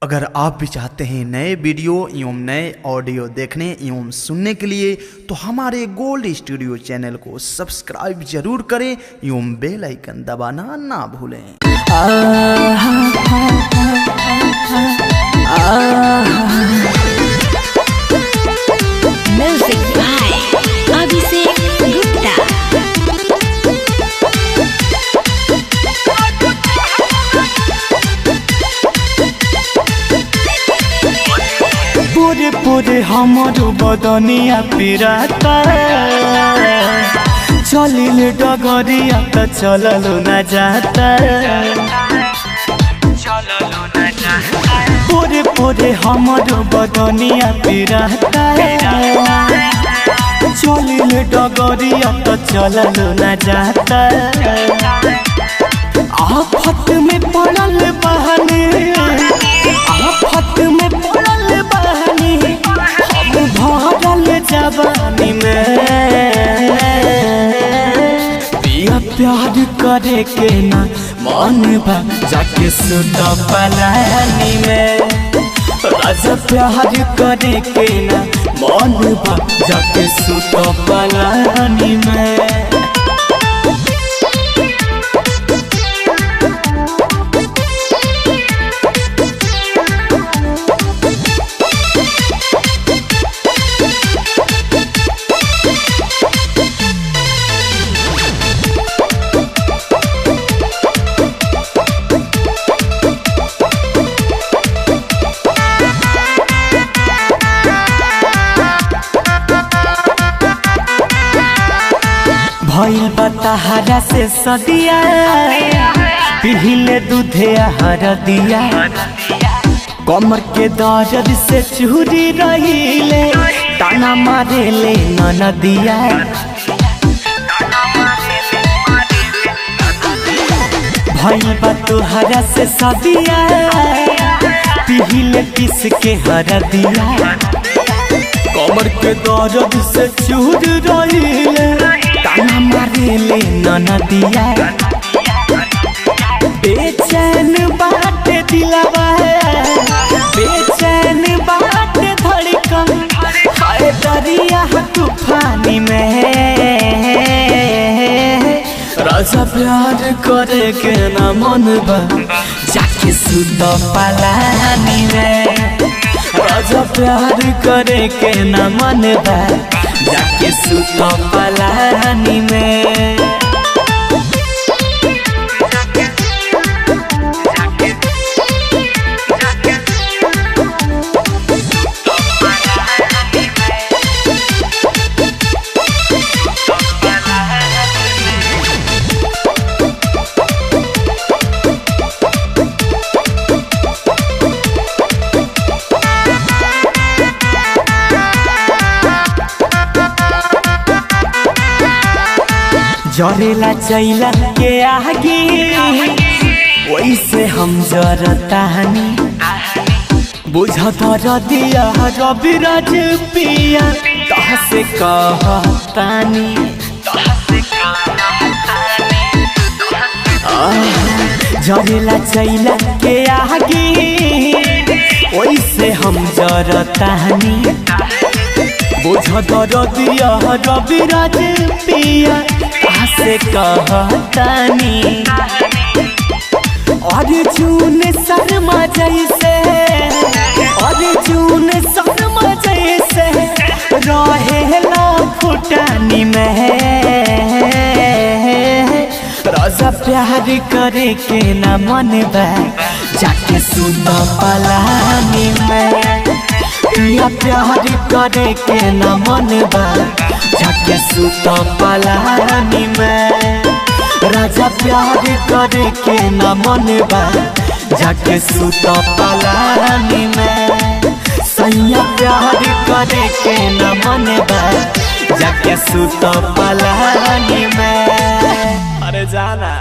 अगर आप भी चाहते हैं नए वीडियो एवं नए ऑडियो देखने एवं सुनने के लिए तो हमारे गोल्ड स्टूडियो चैनल को सब्सक्राइब जरूर करें एवं बेल आइकन दबाना ना भूलें। Music by Abhishek Gupta. पूरे पूरे हमारो बदनिया पिराता चलिल डगरिया त चललो न जाता। पूरे पूरे हमारो बदनिया पिराता चलिल डगरिया त चललो न जाता। आफत में पड़ल बहनी आफत में पड़ल बहनी हम भरल जवानी में पिया प्यार करे के ना मन बा जाके सुत पलानी में। राजा प्यार करे के ना मन बा जाके सुत पलानी में। भइल बताहरा से सदिया पिहिले दूधे हर दिया कमर के दर्द से चूरी रहीले ताना मारे ले नदिया। भइल बताहरा से सदिया पिहिले किस के हर दिया कमर के दर्द से चूर रहीले ताना मारे ले नदिया। बेचैन बाटे दिलवा बेचैन बाटे धड़कन हाय दरिया तूफानी में। राजा प्यार करे के ना मन बा जाके सुत पलानी में। राजा प्यार करे के ना मन बा जाके सुत पलानी में। जरेला चैला के आगे वैसे हम जरतानी बुझत रदिया रविराज पिया तह से कहतानी। जरेला चैला के आगे वैसे हम जरतानी बुझत रदिया रविराज पिया से कहतानी। अर्जुन शर्मा जैसे अर्जुन शर्मा जैसे रहेला फुटानी में। राजा प्यार करे के ना मन बा जाके सुत पलानी में। पिया प्यार करे के ना मन बा जाके सुत पलानी में। राजा प्यार करे के ना मन बा जाके सुत पलानी में। सैया प्यार करे के ना मन बा जाके सुत पलानी में। अरे जाना।